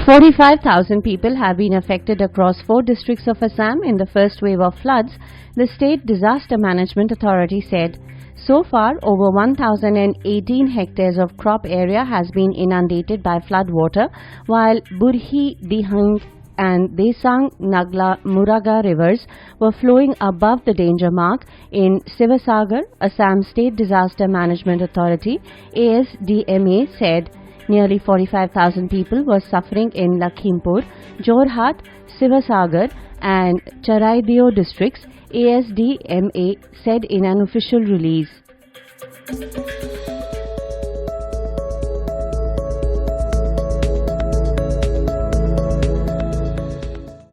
45,000 people have been affected across 4 districts of Assam in the first wave of floods, the State Disaster Management Authority said. So far, over 1,018 hectares of crop area has been inundated by flood water, while Burhi, Dihang and Desang Nagla Muraga rivers were flowing above the danger mark in Sivasagar. Assam State Disaster Management Authority ASDMA said nearly 45,000 people were suffering in Lakhimpur, Jorhat, Sivasagar and Charaideo districts, ASDMA said in an official release.